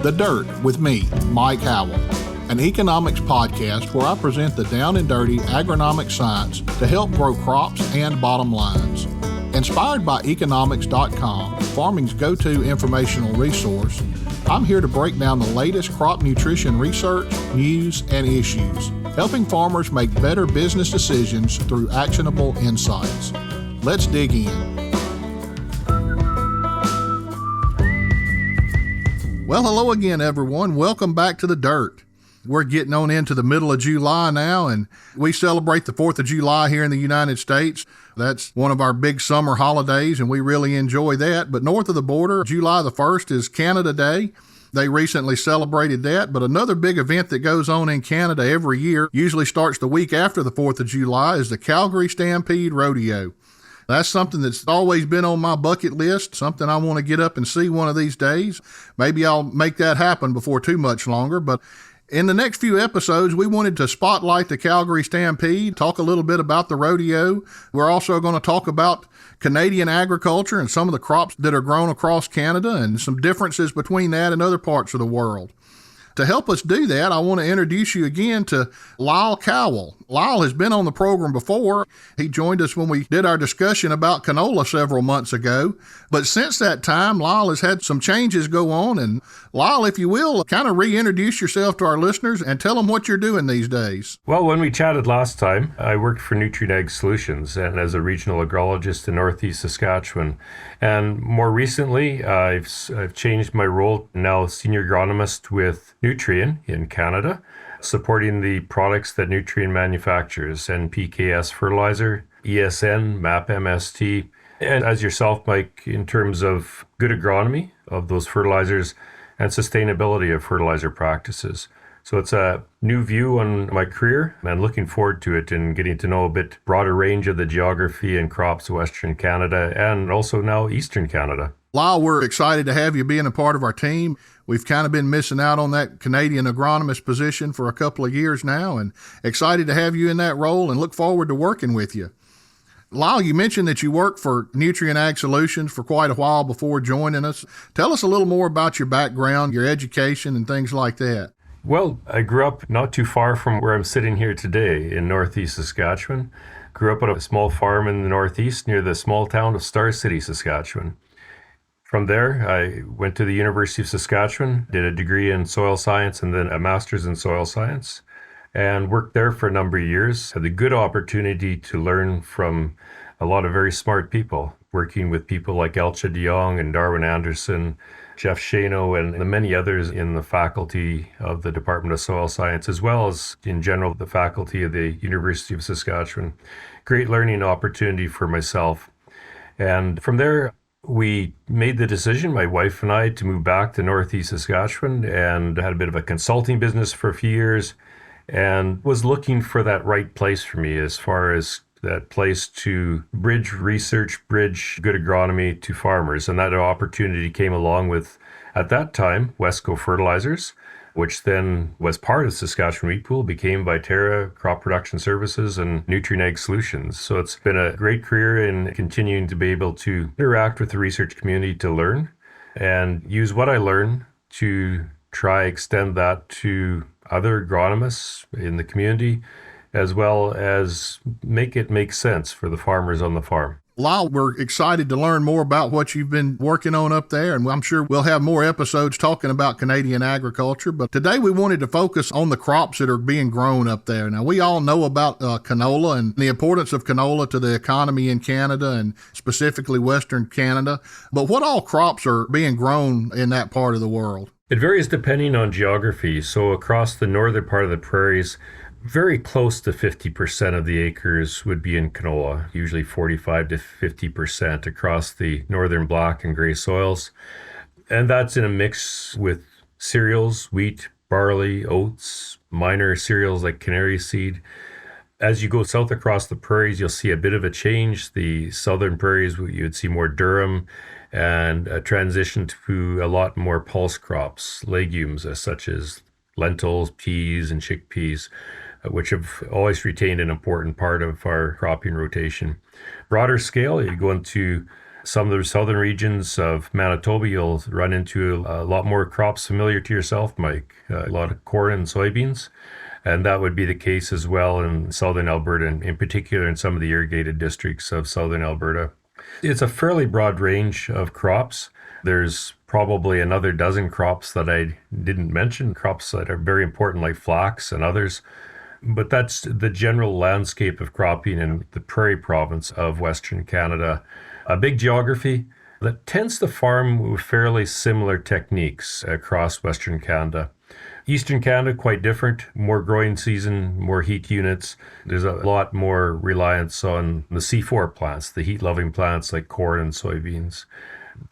The Dirt with me, Mike Howell, an economics podcast where I present the down and dirty agronomic science to help grow crops and bottom lines. Inspired by economics.com, farming's go-to informational resource, I'm here to break down the latest crop nutrition research, news, and issues, helping farmers make better business decisions through actionable insights. Let's dig in. Well, hello again, everyone. Welcome back to The Dirt. We're getting on into the middle of July now, and we celebrate the 4th of July here in the United States. That's one of our big summer holidays, and we really enjoy that. But north of the border, July the 1st is Canada Day. They recently celebrated that, but another big event that goes on in Canada every year, usually starts the week after the 4th of July, is the Calgary Stampede Rodeo. That's something that's always been on my bucket list, something I want to get up and see one of these days. Maybe I'll make that happen before too much longer, but in the next few episodes, we wanted to spotlight the Calgary Stampede, talk a little bit about the rodeo. We're also going to talk about Canadian agriculture and some of the crops that are grown across Canada and some differences between that and other parts of the world. To help us do that, I want to introduce you again to Lyle Cowell. Lyle has been on the program before. He joined us when we did our discussion about canola several months ago. But since that time, Lyle has had some changes go on. And Lyle, if you will, kind of reintroduce yourself to our listeners and tell them what you're doing these days. Well, when we chatted last time, I worked for Nutrient Ag Solutions and as a regional agrologist in Northeast Saskatchewan. And more recently, I've changed my role, now senior agronomist with Nutrien in Canada, supporting the products that Nutrien manufactures, NPKS fertilizer, ESN, MAP MST, and as yourself, Mike, in terms of good agronomy of those fertilizers and sustainability of fertilizer practices. So it's a new view on my career and looking forward to it and getting to know a bit broader range of the geography and crops of Western Canada and also now Eastern Canada. Lyle, we're excited to have you being a part of our team. We've kind of been missing out on that Canadian agronomist position for a couple of years now, and excited to have you in that role and look forward to working with you. Lyle, you mentioned that you worked for Nutrient Ag Solutions for quite a while before joining us. Tell us a little more about your background, your education, and things like that. Well, I grew up not too far from where I'm sitting here today in Northeast Saskatchewan. Grew up on a small farm in the Northeast near the small town of Star City, Saskatchewan. From there, I went to the University of Saskatchewan, did a degree in soil science and then a master's in soil science, and worked there for a number of years. Had the good opportunity to learn from a lot of very smart people, working with people like Elcha de Jong and Darwin Anderson, Jeff Shano, and many others in the faculty of the Department of Soil Science, as well as in general the faculty of the University of Saskatchewan. Great learning opportunity for myself. And from there, we made the decision, my wife and I, to move back to Northeast Saskatchewan and had a bit of a consulting business for a few years and was looking for that right place for me as far as that place to bridge research, bridge good agronomy to farmers. And that opportunity came along with, at that time, Wesco Fertilizers, which then was part of Saskatchewan Wheat Pool, became Viterra Crop Production Services and Nutrient Ag Solutions. So it's been a great career in continuing to be able to interact with the research community to learn and use what I learn to try extend that to other agronomists in the community, as well as make it make sense for the farmers on the farm. Lyle, we're excited to learn more about what you've been working on up there, and I'm sure we'll have more episodes talking about Canadian agriculture, but today we wanted to focus on the crops that are being grown up there. Now, we all know about canola and the importance of canola to the economy in Canada and specifically Western Canada, but what all crops are being grown in that part of the world? It varies depending on geography. So across the northern part of the prairies, very close to 50% of the acres would be in canola, usually 45 to 50% across the northern black and gray soils. And that's in a mix with cereals, wheat, barley, oats, minor cereals like canary seed. As you go south across the prairies, you'll see a bit of a change. The southern prairies, you'd see more durum and a transition to a lot more pulse crops, legumes such as lentils, peas, and chickpeas, which have always retained an important part of our cropping rotation. Broader scale, you go into Some of the southern regions of Manitoba, you'll run into a lot more crops familiar to yourself, Mike. A lot of corn and soybeans. And that would be the case as well in southern Alberta, and in particular in some of the irrigated districts of southern Alberta. It's a fairly broad range of crops. There's probably another dozen crops that I didn't mention, crops that are very important like flax and others. But that's the general landscape of cropping in the Prairie province of Western Canada. A big geography that tends to farm with fairly similar techniques across Western Canada. Eastern Canada, quite different, more growing season, more heat units. There's a lot more reliance on the C4 plants, the heat-loving plants like corn and soybeans.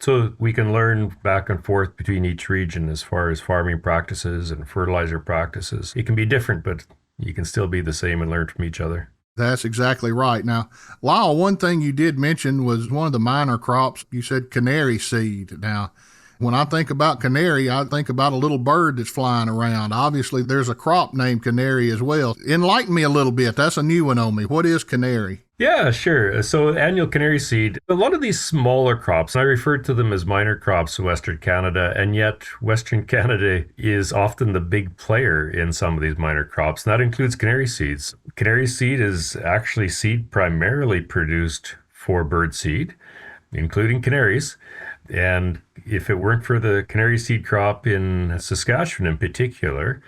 So we can learn back and forth between each region as far as farming practices and fertilizer practices. It can be different, but you can still be the same and learn from each other. That's exactly right. Now, Lyle, one thing you did mention was one of the minor crops. You said canary seed. Now, when I think about canary, I think about a little bird that's flying around. Obviously, there's a crop named canary as well. Enlighten me a little bit. That's a new one on me. What is canary? Yeah, sure. So annual canary seed, a lot of these smaller crops, I referred to them as minor crops in Western Canada, and yet Western Canada is often the big player in some of these minor crops, and that includes canary seeds. Canary seed is actually seed primarily produced for bird seed, including canaries. And if it weren't for the canary seed crop in Saskatchewan in particular,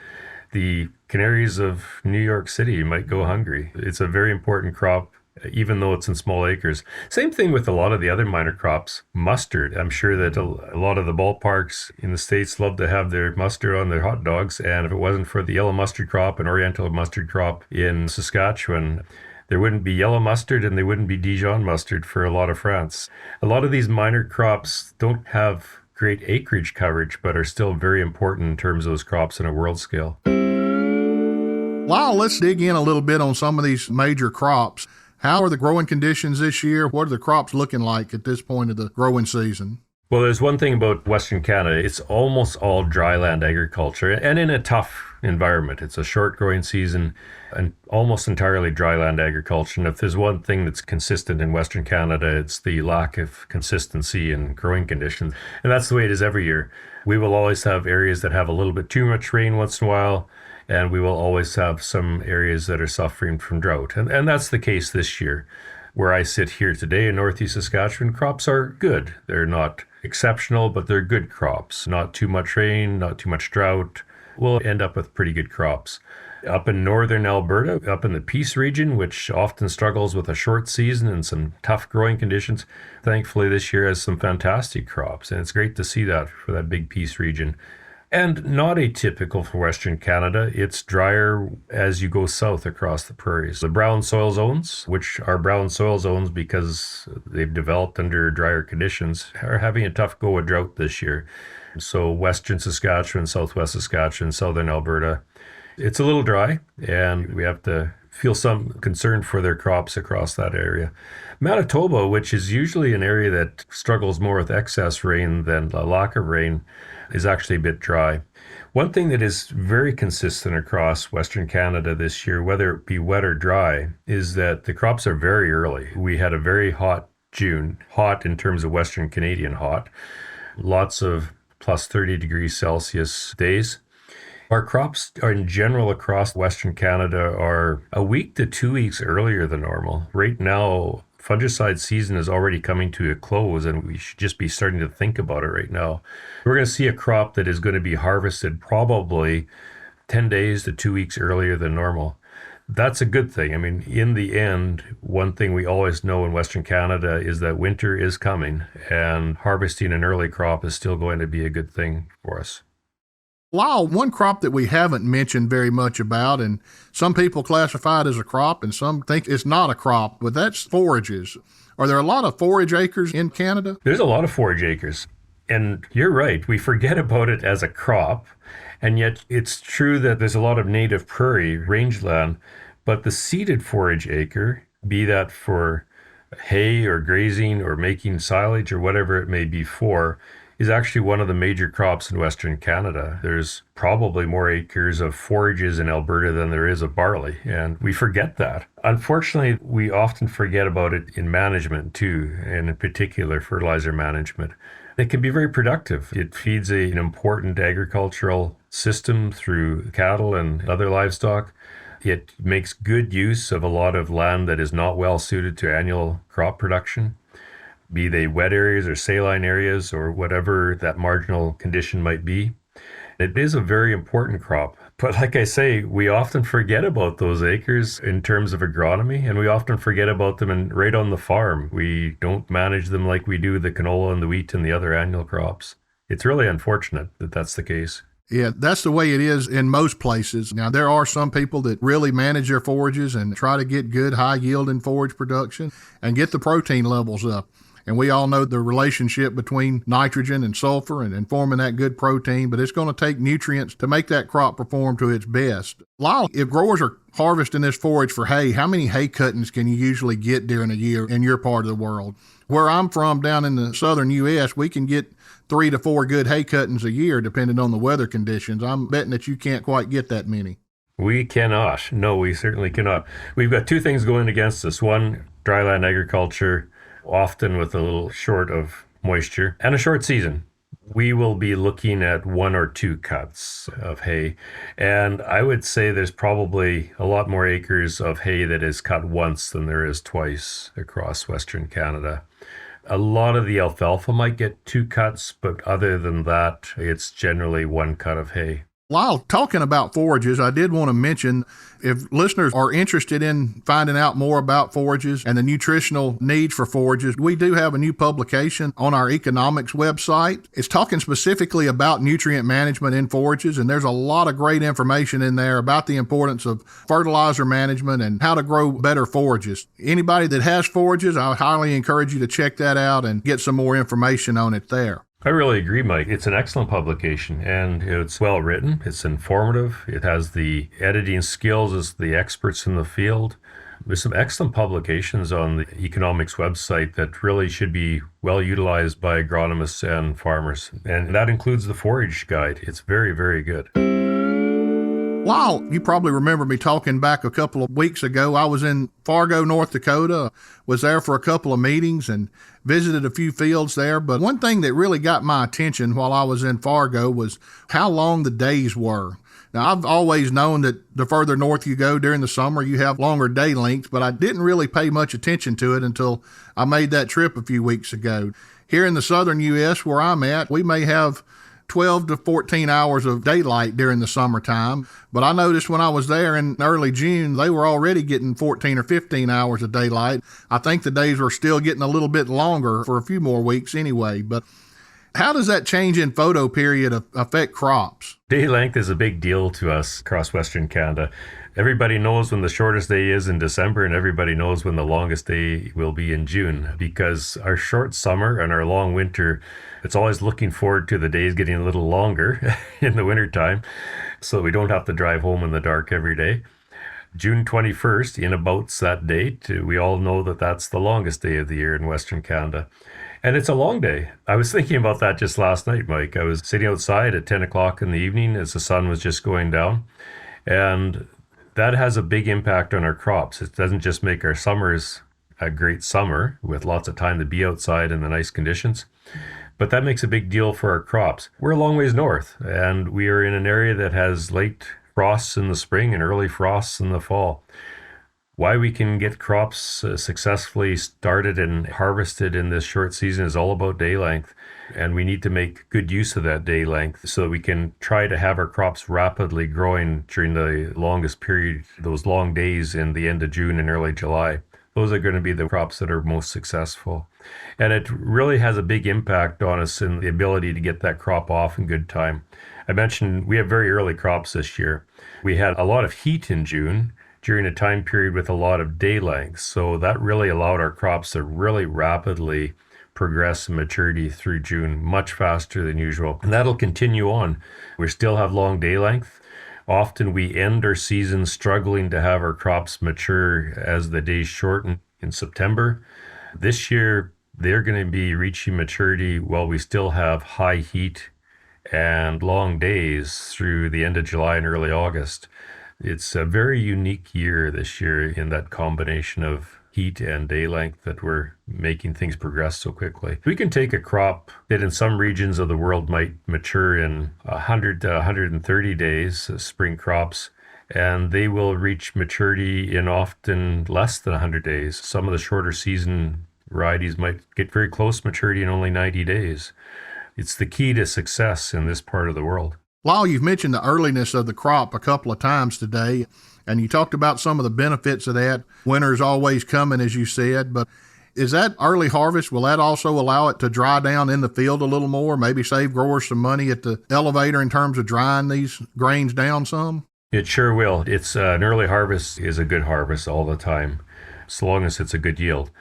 the canaries of New York City might go hungry. It's a very important crop, even though it's in small acres. Same thing with a lot of the other minor crops. Mustard. I'm sure that a lot of the ballparks in the States love to have their mustard on their hot dogs. And if it wasn't for the yellow mustard crop and oriental mustard crop in Saskatchewan, there wouldn't be yellow mustard and there wouldn't be Dijon mustard for a lot of France. A lot of these minor crops don't have great acreage coverage, but are still very important in terms of those crops on a world scale. Lyle, let's dig in a little bit on some of these major crops. How are the growing conditions this year? What are the crops looking like at this point of the growing season? Well, there's one thing about Western Canada. It's almost all dryland agriculture and in a tough environment. It's a short growing season and almost entirely dryland agriculture. And if there's one thing that's consistent in Western Canada, it's the lack of consistency in growing conditions. And that's the way it is every year. We will always have areas that have a little bit too much rain once in a while, and we will always have some areas that are suffering from drought. And that's the case this year. Where I sit here today in Northeast Saskatchewan, crops are good. They're not exceptional, but they're good crops. Not too much rain, not too much drought. We'll end up with pretty good crops. Up in northern Alberta, up in the Peace region, which often struggles with a short season and some tough growing conditions, thankfully this year has some fantastic crops. And it's great to see that for that big Peace region. And not atypical for Western Canada, it's drier as you go south across the prairies. The brown soil zones, which are brown soil zones because they've developed under drier conditions, are having a tough go of drought this year. So Western Saskatchewan, Southwest Saskatchewan, Southern Alberta, it's a little dry, and we have to feel some concern for their crops across that area. Manitoba, which is usually an area that struggles more with excess rain than a lack of rain, is actually a bit dry. One thing that is very consistent across Western Canada this year, whether it be wet or dry, is that the crops are very early. We had a very hot June, hot in terms of Western Canadian hot, lots of plus 30 degrees Celsius days. Our crops are in general across Western Canada are a week to 2 weeks earlier than normal. Right now, fungicide season is already coming to a close, and we should just be starting to think about it right now. We're going to see a crop that is going to be harvested probably 10 days to 2 weeks earlier than normal. That's a good thing. I mean, in the end, one thing we always know in Western Canada is that winter is coming, and harvesting an early crop is still going to be a good thing for us. Lyle, one crop that we haven't mentioned very much about, and some people classify it as a crop and some think it's not a crop, but that's forages. Are there a lot of forage acres in Canada? There's a lot of forage acres. And you're right, we forget about it as a crop. And yet it's true that there's a lot of native prairie rangeland, but the seeded forage acre, be that for hay or grazing or making silage or whatever it may be for, is actually one of the major crops in Western Canada. There's probably more acres of forages in Alberta than there is of barley, and we forget that. Unfortunately, we often forget about it in management too, and in particular fertilizer management. It can be very productive. It feeds an important agricultural system through cattle and other livestock. It makes good use of a lot of land that is not well suited to annual crop production, be they wet areas or saline areas or whatever that marginal condition might be. It is a very important crop. But like I say, we often forget about those acres in terms of agronomy, and we often forget about them right on the farm. We don't manage them like we do the canola and the wheat and the other annual crops. It's really unfortunate that that's the case. Yeah, that's the way it is in most places. Now, there are some people that really manage their forages and try to get good high yield in forage production and get the protein levels up. And we all know the relationship between nitrogen and sulfur and forming that good protein, but it's going to take nutrients to make that crop perform to its best. Lyle, if growers are harvesting this forage for hay, how many hay cuttings can you usually get during a year in your part of the world? Where I'm from, down in the southern U.S., we can get 3 to 4 good hay cuttings a year, depending on the weather conditions. I'm betting that you can't quite get that many. We cannot. No, we certainly cannot. We've got two things going against us. One, dryland agriculture, often with a little short of moisture and a short season. We will be looking at 1 or 2 cuts of hay. And I would say there's probably a lot more acres of hay that is cut once than there is twice across Western Canada. A lot of the alfalfa might get 2 cuts, but other than that, it's generally 1 cut of hay. Lyle, talking about forages, I did want to mention, if listeners are interested in finding out more about forages and the nutritional needs for forages, we do have a new publication on our economics website. It's talking specifically about nutrient management in forages, and there's a lot of great information in there about the importance of fertilizer management and how to grow better forages. Anybody that has forages, I would highly encourage you to check that out and get some more information on it there. I really agree, Mike. It's an excellent publication, and it's well written. It's informative. It has the editing skills as the experts in the field. There's some excellent publications on the economics website that really should be well utilized by agronomists and farmers. And that includes the forage guide. It's very, very good. Lyle, you probably remember me talking back a couple of weeks ago. I was in Fargo, North Dakota, was there for a couple of meetings and visited a few fields there. But one thing that really got my attention while I was in Fargo was how long the days were. Now, I've always known that the further north you go during the summer, you have longer day lengths, but I didn't really pay much attention to it until I made that trip a few weeks ago. Here in the southern U.S., where I'm at, we may have 12 to 14 hours of daylight during the summertime. But I noticed when I was there in early June, they were already getting 14 or 15 hours of daylight. I think the days were still getting a little bit longer for a few more weeks anyway. But how does that change in photo period affect crops? Day length is a big deal to us across Western Canada. Everybody knows when the shortest day is in December, and everybody knows when the longest day will be in June, because our short summer and our long winter, it's always looking forward to the days getting a little longer in the wintertime, so we don't have to drive home in the dark every day. June 21st, in about that date, we all know that that's the longest day of the year in Western Canada. And it's a long day. I was thinking about that just last night, Mike. I was sitting outside at 10 o'clock in the evening as the sun was just going down. And that has a big impact on our crops. It doesn't just make our summers a great summer with lots of time to be outside in the nice conditions, but that makes a big deal for our crops. We're a long ways north, and we are in an area that has late frosts in the spring and early frosts in the fall. Why we can get crops successfully started and harvested in this short season is all about day length. And we need to make good use of that day length so that we can try to have our crops rapidly growing during the longest period, those long days in the end of June and early July. Those are going to be the crops that are most successful. And it really has a big impact on us in the ability to get that crop off in good time. I mentioned we have very early crops this year. We had a lot of heat in June during a time period with a lot of day length. So that really allowed our crops to really rapidly progress in maturity through June, much faster than usual. And that'll continue on. We still have long day length. Often we end our season struggling to have our crops mature as the days shorten in September. This year, they're going to be reaching maturity while we still have high heat and long days through the end of July and early August. It's a very unique year this year in that combination of heat and day length that we're making things progress so quickly. We can take a crop that in some regions of the world might mature in 100 to 130 days, spring crops, and they will reach maturity in often less than 100 days. Some of the shorter season varieties might get very close to maturity in only 90 days. It's the key to success in this part of the world. Lyle, you've mentioned the earliness of the crop a couple of times today, and you talked about some of the benefits of that. Winter's always coming, as you said, but is that early harvest, will that also allow it to dry down in the field a little more, maybe save growers some money at the elevator in terms of drying these grains down some? It sure will. It's an early harvest is a good harvest all the time, as long as it's a good yield.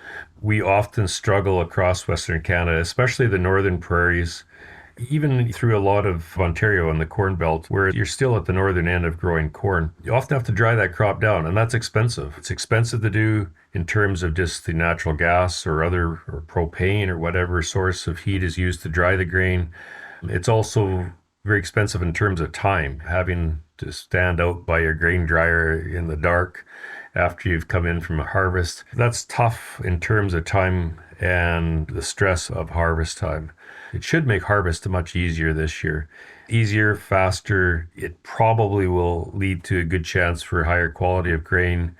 We often struggle across Western Canada, especially the northern prairies, even through a lot of Ontario and the Corn Belt, where you're still at the northern end of growing corn. You often have to dry that crop down, and that's expensive. It's expensive to do in terms of just the natural gas or propane or whatever source of heat is used to dry the grain. It's also very expensive in terms of time, having to stand out by your grain dryer in the dark after you've come in from a harvest. That's tough in terms of time and the stress of harvest time. It should make harvest much easier this year. Easier, faster. It probably will lead to a good chance for higher quality of grain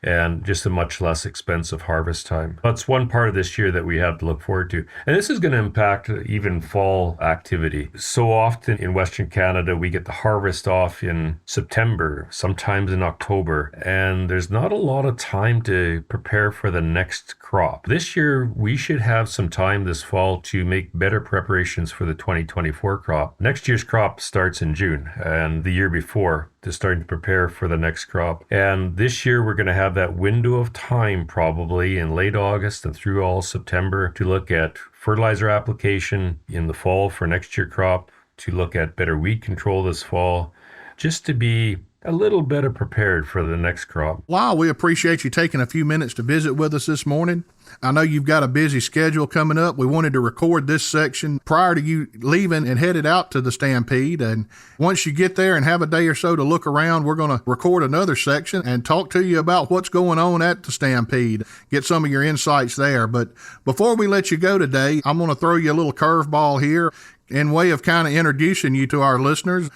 and just a much less expensive harvest time. That's one part of this year that we have to look forward to. And this is going to impact even fall activity. So often in Western Canada, we get the harvest off in September, sometimes in October, and there's not a lot of time to prepare for the next crop. This year, we should have some time this fall to make better preparations for the 2024 crop. Next year's crop starts in June, and the year before, to starting to prepare for the next crop. And this year we're going to have that window of time probably in late August and through all September to look at fertilizer application in the fall for next year crop, to look at better weed control this fall, just to be a little better prepared for the next crop. Lyle, we appreciate you taking a few minutes to visit with us this morning. I know you've got a busy schedule coming up. We wanted to record this section prior to you leaving and headed out to the Stampede. And once you get there and have a day or so to look around, we're going to record another section and talk to you about what's going on at the Stampede, get some of your insights there. But before we let you go today, I'm going to throw you a little curveball here in way of kind of introducing you to our listeners.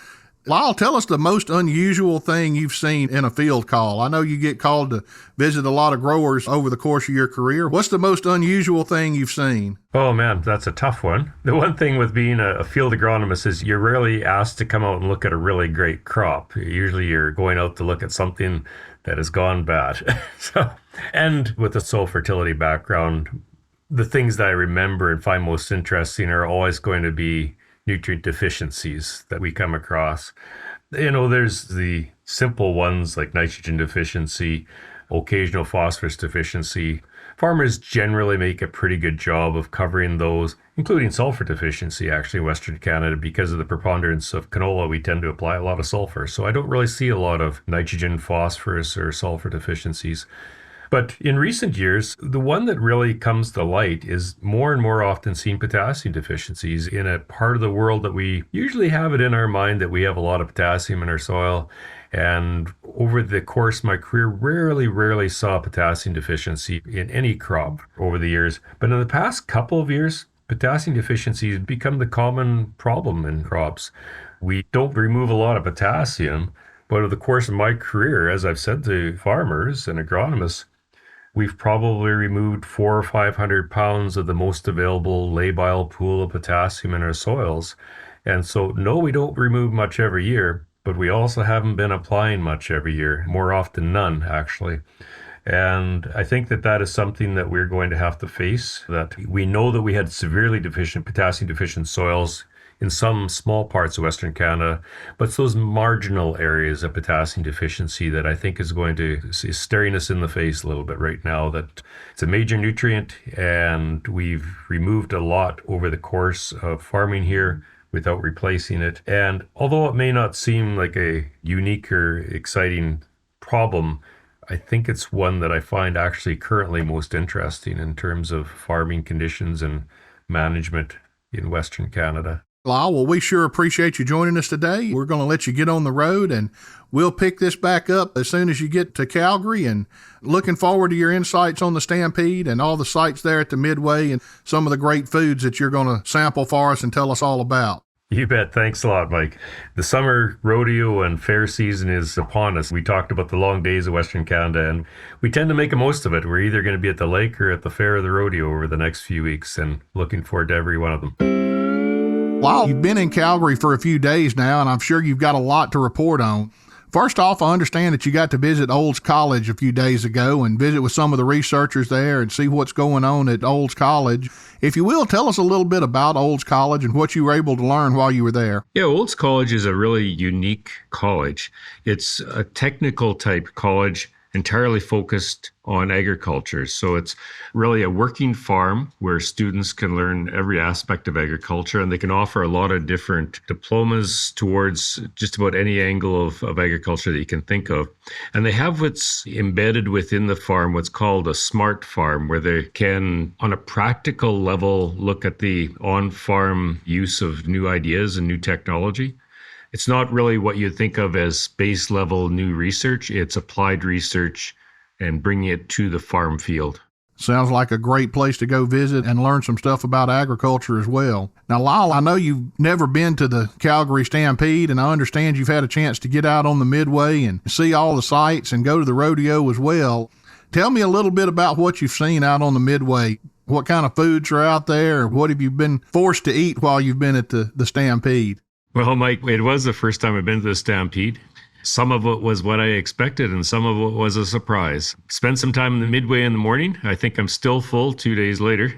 Lyle, tell us the most unusual thing you've seen in a field call. I know you get called to visit a lot of growers over the course of your career. What's the most unusual thing you've seen? Oh man, that's a tough one. The one thing with being a field agronomist is you're rarely asked to come out and look at a really great crop. Usually you're going out to look at something that has gone bad. And with a soil fertility background, the things that I remember and find most interesting are always going to be nutrient deficiencies that we come across. There's the simple ones like nitrogen deficiency, occasional phosphorus deficiency. Farmers generally make a pretty good job of covering those, including sulfur deficiency, actually, in Western Canada. Because of the preponderance of canola, we tend to apply a lot of sulfur. So I don't really see a lot of nitrogen, phosphorus, or sulfur deficiencies. But in recent years, the one that really comes to light is more and more often seeing potassium deficiencies in a part of the world that we usually have it in our mind that we have a lot of potassium in our soil. And over the course of my career, rarely saw potassium deficiency in any crop over the years. But in the past couple of years, potassium deficiency has become the common problem in crops. We don't remove a lot of potassium, but over the course of my career, as I've said to farmers and agronomists, we've probably removed 400 or 500 pounds of the most available labile pool of potassium in our soils. And so, no, we don't remove much every year, but we also haven't been applying much every year, more often none, actually. And I think that is something that we're going to have to face, that we know that we had severely deficient, potassium deficient soils in some small parts of Western Canada, but it's those marginal areas of potassium deficiency that I think is staring us in the face a little bit right now, that it's a major nutrient and we've removed a lot over the course of farming here without replacing it. And although it may not seem like a unique or exciting problem, I think it's one that I find actually currently most interesting in terms of farming conditions and management in Western Canada. Lyle, well, we sure appreciate you joining us today. We're going to let you get on the road, and we'll pick this back up as soon as you get to Calgary, and looking forward to your insights on the Stampede and all the sites there at the Midway and some of the great foods that you're going to sample for us and tell us all about. You bet. Thanks a lot, Mike. The summer rodeo and fair season is upon us. We talked about the long days of Western Canada, and we tend to make the most of it. We're either going to be at the lake or at the fair or the rodeo over the next few weeks, and looking forward to every one of them. Lyle, you've been in Calgary for a few days now, and I'm sure you've got a lot to report on. First off, I understand that you got to visit Olds College a few days ago and visit with some of the researchers there and see what's going on at Olds College. If you will, tell us a little bit about Olds College and what you were able to learn while you were there. Yeah, Olds College is a really unique college. It's a technical type college entirely focused on agriculture. So it's really a working farm where students can learn every aspect of agriculture, and they can offer a lot of different diplomas towards just about any angle of agriculture that you can think of. And they have what's embedded within the farm, what's called a smart farm, where they can, on a practical level, look at the on-farm use of new ideas and new technology. It's not really what you think of as base level new research. It's applied research and bringing it to the farm field. Sounds like a great place to go visit and learn some stuff about agriculture as well. Now, Lyle, I know you've never been to the Calgary Stampede, and I understand you've had a chance to get out on the Midway and see all the sights and go to the rodeo as well. Tell me a little bit about what you've seen out on the Midway. What kind of foods are out there? What have you been forced to eat while you've been at the Stampede? Well, Mike, it was the first time I've been to the Stampede. Some of it was what I expected, and some of it was a surprise. Spent some time in the Midway in the morning. I think I'm still full 2 days later.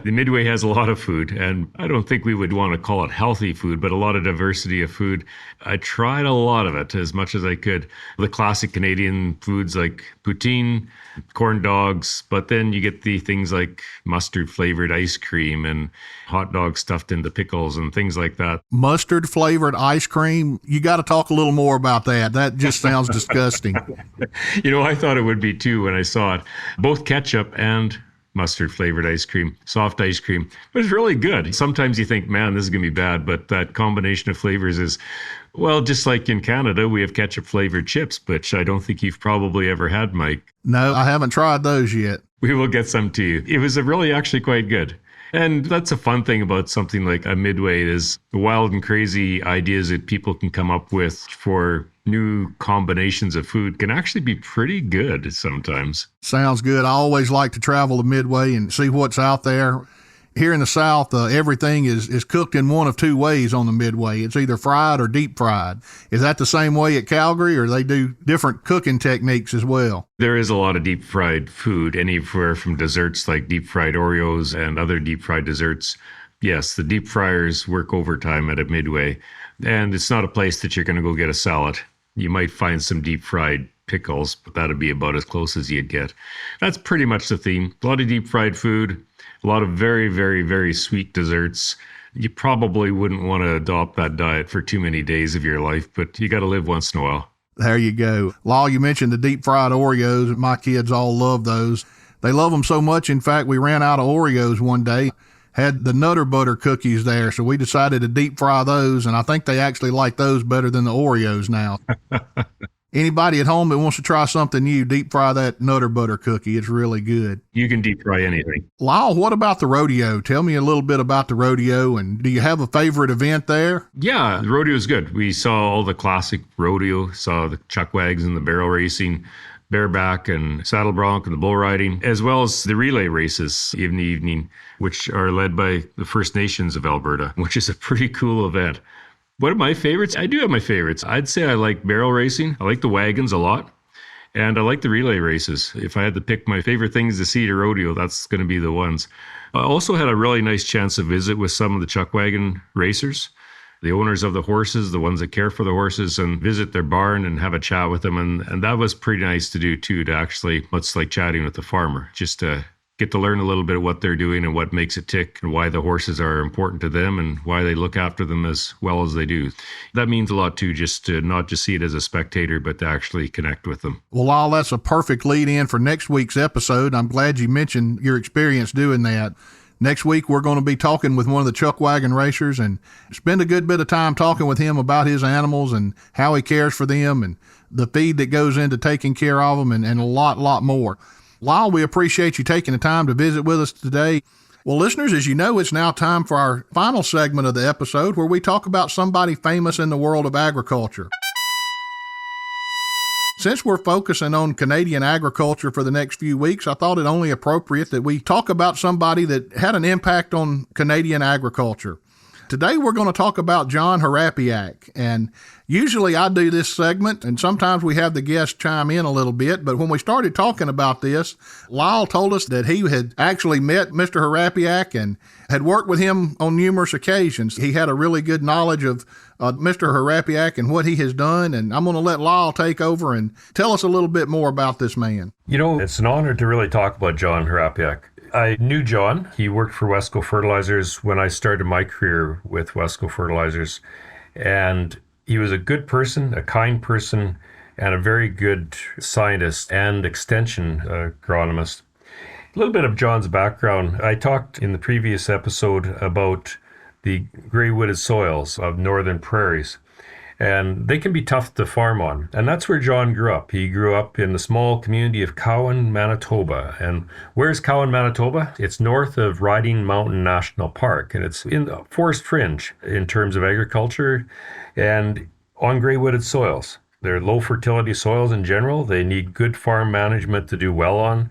The Midway has a lot of food, and I don't think we would want to call it healthy food, but a lot of diversity of food. I tried a lot of it as much as I could. The classic Canadian foods like poutine, corn dogs, but then you get the things like mustard flavored ice cream and hot dogs stuffed into pickles and things like that. Mustard flavored ice cream? You got to talk a little more about that. That just sounds disgusting. I thought it would be too when I saw it. Both ketchup and mustard flavored ice cream, soft ice cream. But it's really good. Sometimes you think, man, this is going to be bad. But that combination of flavors is, well, just like in Canada, we have ketchup flavored chips, which I don't think you've probably ever had, Mike. No, I haven't tried those yet. We will get some to you. It was really actually quite good. And that's a fun thing about something like a Midway is the wild and crazy ideas that people can come up with for new combinations of food can actually be pretty good sometimes. Sounds good. I always like to travel to Midway and see what's out there. Here in the South, everything is cooked in one of two ways on the Midway. It's either fried or deep fried. Is that the same way at Calgary, or they do different cooking techniques as well? There is a lot of deep fried food, anywhere from desserts like deep fried Oreos and other deep fried desserts. Yes, the deep fryers work overtime at a Midway, and it's not a place that you're going to go get a salad. You might find some deep fried pickles, but that'd be about as close as you'd get. That's pretty much the theme. A lot of deep fried food. A lot of very, very, very sweet desserts. You probably wouldn't want to adopt that diet for too many days of your life, but you got to live once in a while. There you go. Lyle, you mentioned the deep fried Oreos. My kids all love those. They love them so much. In fact, we ran out of Oreos one day, had the Nutter Butter cookies there, so we decided to deep fry those, and I think they actually like those better than the Oreos now. Anybody at home that wants to try something new, deep fry that Nutter Butter cookie. It's really good. You can deep fry anything. Lyle, what about the rodeo? Tell me a little bit about the rodeo, and do you have a favorite event there? Yeah, the rodeo is good. We saw all the classic rodeo, saw the chuck wags and the barrel racing, bareback and saddle bronc and the bull riding, as well as the relay races in the evening, which are led by the First Nations of Alberta, which is a pretty cool event. What are my favorites? I do have my favorites. I'd say I like barrel racing. I like the wagons a lot. And I like the relay races. If I had to pick my favorite things to see at a rodeo, that's going to be the ones. I also had a really nice chance to visit with some of the chuck wagon racers, the owners of the horses, the ones that care for the horses, and visit their barn and have a chat with them. And that was pretty nice to do too, to actually, much like chatting with the farmer, just to get to learn a little bit of what they're doing and what makes it tick and why the horses are important to them and why they look after them as well as they do. That means a lot too, just to not just see it as a spectator, but to actually connect with them. Well, Lyle, that's a perfect lead in for next week's episode. I'm glad you mentioned your experience doing that. Next week, we're going to be talking with one of the chuck wagon racers and spend a good bit of time talking with him about his animals and how he cares for them and the feed that goes into taking care of them and a lot more. Lyle, we appreciate you taking the time to visit with us today. Well, listeners, as you know, it's now time for our final segment of the episode where we talk about somebody famous in the world of agriculture. Since we're focusing on Canadian agriculture for the next few weeks, I thought it only appropriate that we talk about somebody that had an impact on Canadian agriculture. Today, we're going to talk about John Harapiak, and usually I do this segment, and sometimes we have the guests chime in a little bit, but when we started talking about this, Lyle told us that he had actually met Mr. Harapiak and had worked with him on numerous occasions. He had a really good knowledge of Mr. Harapiak and what he has done, and I'm going to let Lyle take over and tell us a little bit more about this man. You know, it's an honor to really talk about John Harapiak. I knew John. He worked for Wesco Fertilizers when I started my career with Wesco Fertilizers. And he was a good person, a kind person, and a very good scientist and extension agronomist. A little bit of John's background. I talked in the previous episode about the gray wooded soils of northern prairies. And they can be tough to farm on. And that's where John grew up. He grew up in the small community of Cowan, Manitoba. And where's Cowan, Manitoba? It's north of Riding Mountain National Park. And it's in the forest fringe in terms of agriculture and on gray wooded soils. They're low fertility soils in general. They need good farm management to do well on.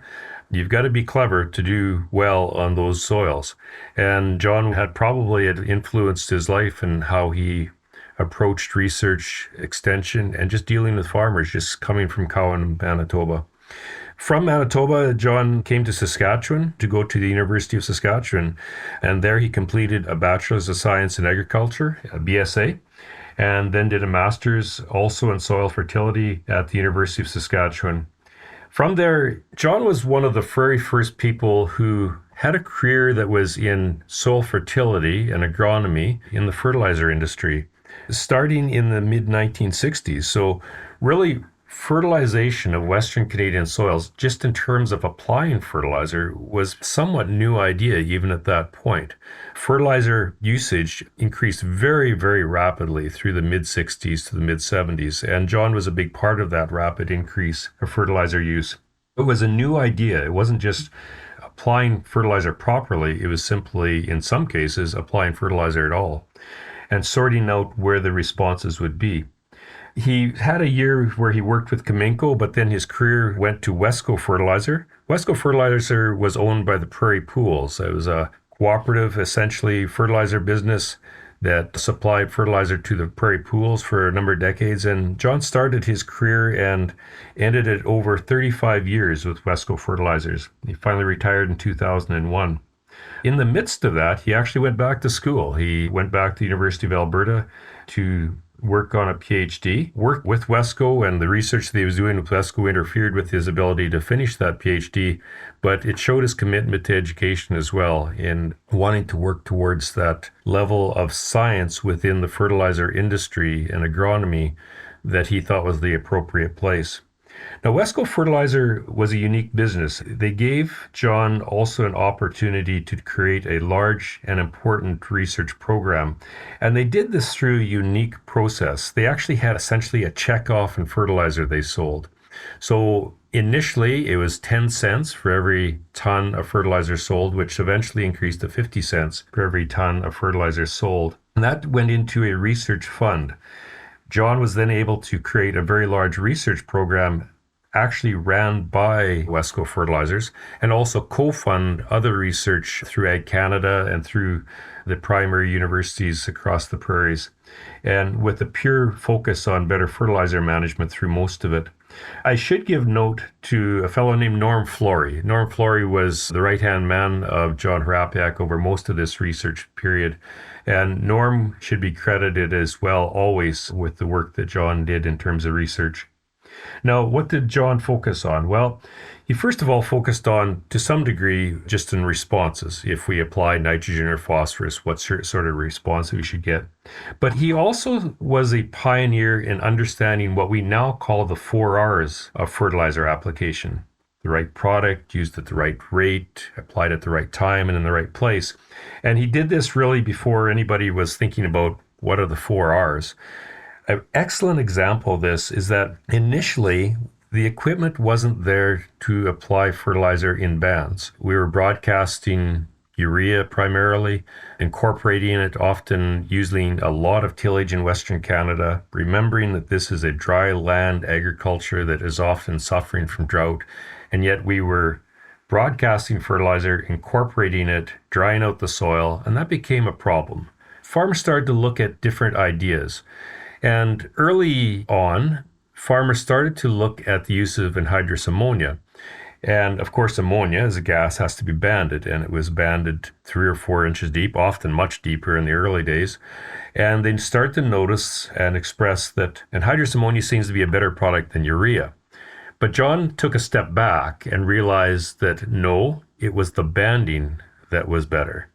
You've got to be clever to do well on those soils. And John had probably influenced his life and how he approached research, extension, and just dealing with farmers, just coming from Cowan, Manitoba. From Manitoba, John came to Saskatchewan to go to the University of Saskatchewan, and there he completed a Bachelor's of Science in Agriculture, a BSA, and then did a Master's also in Soil Fertility at the University of Saskatchewan. From there, John was one of the very first people who had a career that was in soil fertility and agronomy in the fertilizer industry, starting in the mid-1960s. So really, fertilization of Western Canadian soils, just in terms of applying fertilizer, was a somewhat new idea even at that point. Fertilizer usage increased very, very rapidly through the mid-60s to the mid-70s, and John was a big part of that rapid increase of fertilizer use. It was a new idea. It wasn't just applying fertilizer properly. It was simply, in some cases, applying fertilizer at all and sorting out where the responses would be. He had a year where he worked with Cominco, but then his career went to Wesco Fertilizer. Wesco Fertilizer was owned by the Prairie Pools. It was a cooperative, essentially, fertilizer business that supplied fertilizer to the Prairie Pools for a number of decades. And John started his career and ended it over 35 years with Wesco Fertilizers. He finally retired in 2001. In the midst of that, he actually went back to school. He went back to the University of Alberta to work on a PhD, worked with Wesco, and the research that he was doing with Wesco interfered with his ability to finish that PhD, but it showed his commitment to education as well in wanting to work towards that level of science within the fertilizer industry and agronomy that he thought was the appropriate place. Now, Wesco Fertilizer was a unique business. They gave John also an opportunity to create a large and important research program. And they did this through a unique process. They actually had essentially a checkoff in fertilizer they sold. So initially, it was 10 cents for every ton of fertilizer sold, which eventually increased to 50 cents for every ton of fertilizer sold. And that went into a research fund. John was then able to create a very large research program actually ran by Wesco Fertilizers and also co-fund other research through Ag Canada and through the primary universities across the prairies, and with a pure focus on better fertilizer management through most of it. I should give note to a fellow named Norm Flory. Norm Flory was the right-hand man of John Harapiak over most of this research period. And Norm should be credited as well always with the work that John did in terms of research. Now, what did John focus on? Well, he first of all focused on, to some degree, just in responses. If we apply nitrogen or phosphorus, what sort of response we should get. But he also was a pioneer in understanding what we now call the 4 Rs of fertilizer application. The right product, used at the right rate, applied at the right time and in the right place. And he did this really before anybody was thinking about what are the 4 Rs. An excellent example of this is that initially the equipment wasn't there to apply fertilizer in bands. We were broadcasting urea primarily, incorporating it, often using a lot of tillage in Western Canada, remembering that this is a dry land agriculture that is often suffering from drought. And yet we were broadcasting fertilizer, incorporating it, drying out the soil, and that became a problem. Farmers started to look at different ideas. And early on, farmers started to look at the use of anhydrous ammonia. And of course, ammonia as a gas has to be banded, and it was banded 3 or 4 inches deep, often much deeper in the early days. And they start to notice and express that anhydrous ammonia seems to be a better product than urea. But John took a step back and realized that no, it was the banding that was better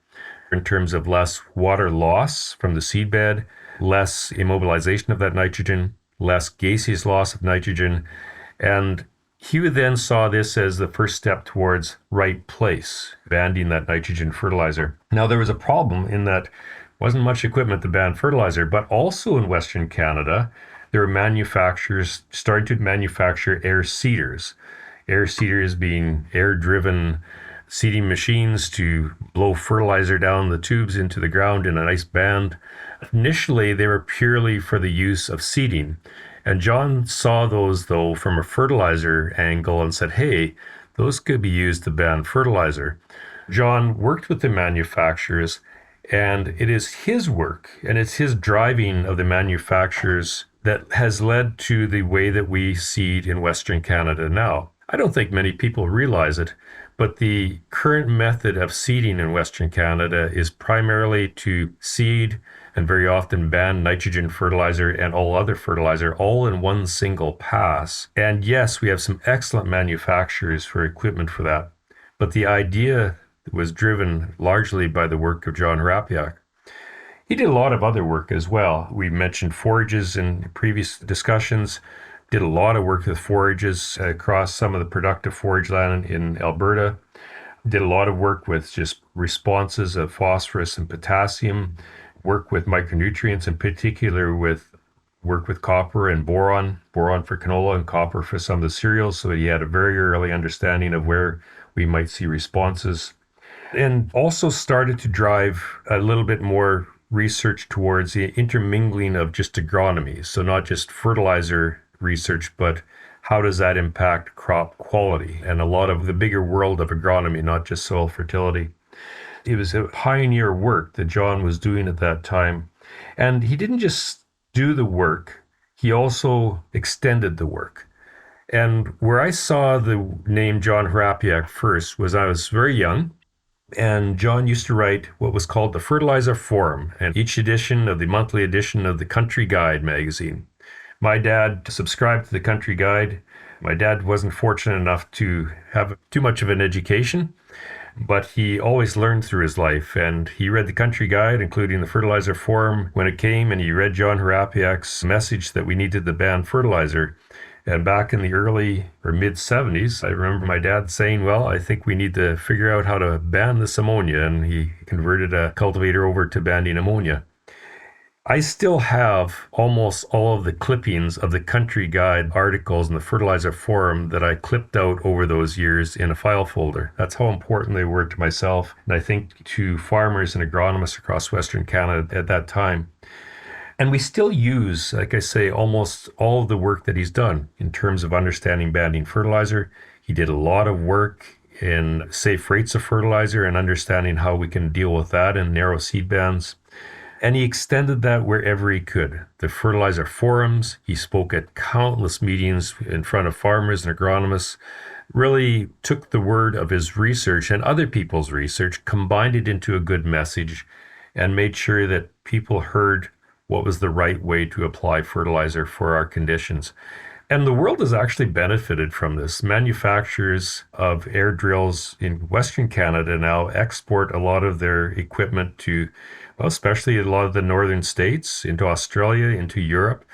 in terms of less water loss from the seedbed, less immobilization of that nitrogen, less gaseous loss of nitrogen. And he then saw this as the first step towards right place, banding that nitrogen fertilizer. Now, there was a problem in that wasn't much equipment to band fertilizer, but also in Western Canada, there were manufacturers starting to manufacture air seeders. Air seeders being air-driven seeding machines to blow fertilizer down the tubes into the ground in a nice band. Initially, they were purely for the use of seeding. And John saw those, though, from a fertilizer angle and said, hey, those could be used to band fertilizer. John worked with the manufacturers, and it is his work and it's his driving of the manufacturers that has led to the way that we seed in Western Canada now. I don't think many people realize it, but the current method of seeding in Western Canada is primarily to seed and very often band nitrogen fertilizer and all other fertilizer all in one single pass. And yes, we have some excellent manufacturers for equipment for that. But the idea was driven largely by the work of John Hrapiak. He did a lot of other work as well. We mentioned forages in previous discussions, did a lot of work with forages across some of the productive forage land in Alberta, did a lot of work with just responses of phosphorus and potassium, work with micronutrients, in particular with work with copper and boron for canola and copper for some of the cereals. So he had a very early understanding of where we might see responses. And also started to drive a little bit more research towards the intermingling of just agronomy. So not just fertilizer research, but how does that impact crop quality and a lot of the bigger world of agronomy, not just soil fertility. It was a pioneer work that John was doing at that time. And he didn't just do the work, he also extended the work. And where I saw the name John Hrapiak first was I was very young. And John used to write what was called the Fertilizer Forum, and each edition of the monthly edition of the Country Guide magazine. My dad subscribed to the Country Guide. My dad wasn't fortunate enough to have too much of an education, but he always learned through his life. And he read the Country Guide, including the Fertilizer Forum when it came, and he read John Hrapiak's message that we needed to ban fertilizer. And back in the early or mid 70s, I remember my dad saying, well, I think we need to figure out how to ban this ammonia. And he converted a cultivator over to banning ammonia. I still have almost all of the clippings of the Country Guide articles in the Fertilizer Forum that I clipped out over those years in a file folder. That's how important they were to myself, and I think to farmers and agronomists across Western Canada at that time. And we still use, like I say, almost all of the work that he's done in terms of understanding banding fertilizer. He did a lot of work in safe rates of fertilizer and understanding how we can deal with that in narrow seed bands. And he extended that wherever he could. The fertilizer forums, he spoke at countless meetings in front of farmers and agronomists, really took the word of his research and other people's research, combined it into a good message, and made sure that people heard what was the right way to apply fertilizer for our conditions. And the world has actually benefited from this. Manufacturers of air drills in Western Canada now export a lot of their equipment to, well, especially a lot of the northern states, into Australia, into Europe.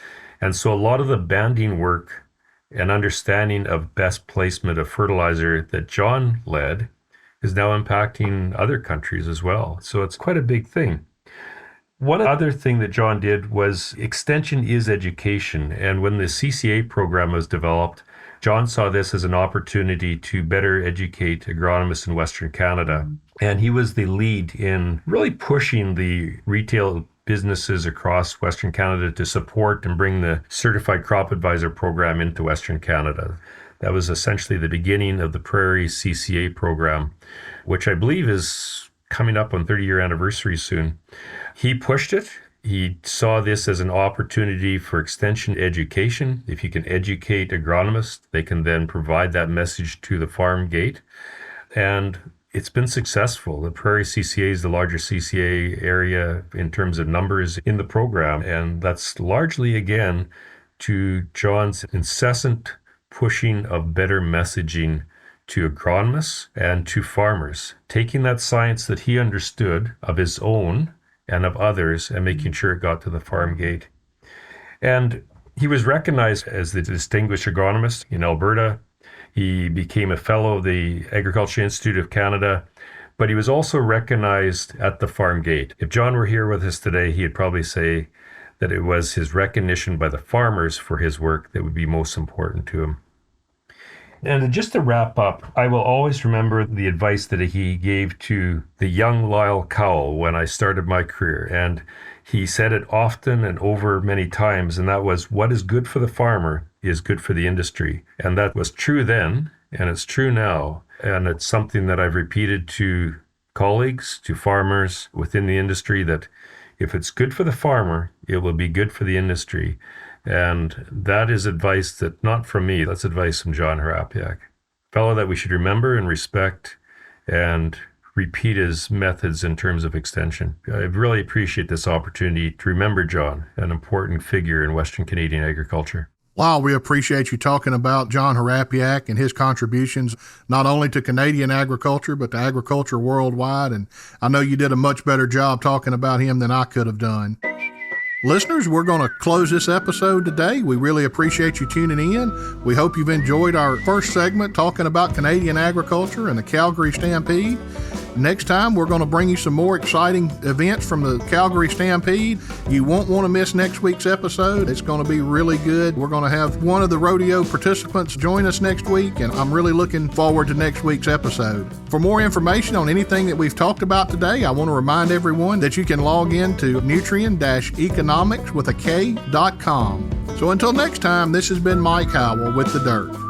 And so a lot of the banding work and understanding of best placement of fertilizer that John led is now impacting other countries as well. So it's quite a big thing. One other thing that John did was extension is education. And when the CCA program was developed, John saw this as an opportunity to better educate agronomists in Western Canada. And he was the lead in really pushing the retail businesses across Western Canada to support and bring the Certified Crop Advisor program into Western Canada. That was essentially the beginning of the Prairie CCA program, which I believe is coming up on 30-year anniversary soon. He pushed it. He saw this as an opportunity for extension education. If you can educate agronomists, they can then provide that message to the farm gate. And it's been successful. The Prairie CCA is the largest CCA area in terms of numbers in the program. And that's largely, again, to John's incessant pushing of better messaging to agronomists and to farmers, taking that science that he understood of his own and of others and making sure it got to the farm gate. And he was recognized as the distinguished agronomist in Alberta. He became a fellow of the Agriculture Institute of Canada, but he was also recognized at the farm gate. If John were here with us today, he'd probably say that it was his recognition by the farmers for his work that would be most important to him. And just to wrap up, I will always remember the advice that he gave to the young Lyle Cowell when I started my career. And he said it often and over many times, and that was, what is good for the farmer is good for the industry. And that was true then, and it's true now. And it's something that I've repeated to colleagues, to farmers within the industry, that if it's good for the farmer, it will be good for the industry. And that is advice that, not from me, that's advice from John Harapiak, a fellow that we should remember and respect and repeat his methods in terms of extension. I really appreciate this opportunity to remember John, an important figure in Western Canadian agriculture. Wow, we appreciate you talking about John Harapiak and his contributions, not only to Canadian agriculture, but to agriculture worldwide. And I know you did a much better job talking about him than I could have done. Listeners, we're going to close this episode today. We really appreciate you tuning in. We hope you've enjoyed our first segment talking about Canadian agriculture and the Calgary Stampede. Next time, we're going to bring you some more exciting events from the Calgary Stampede. You won't want to miss next week's episode. It's going to be really good. We're going to have one of the rodeo participants join us next week, and I'm really looking forward to next week's episode. For more information on anything that we've talked about today, I want to remind everyone that you can log in to nutrient-economics.com. So until next time, this has been Mike Howell with The Dirt.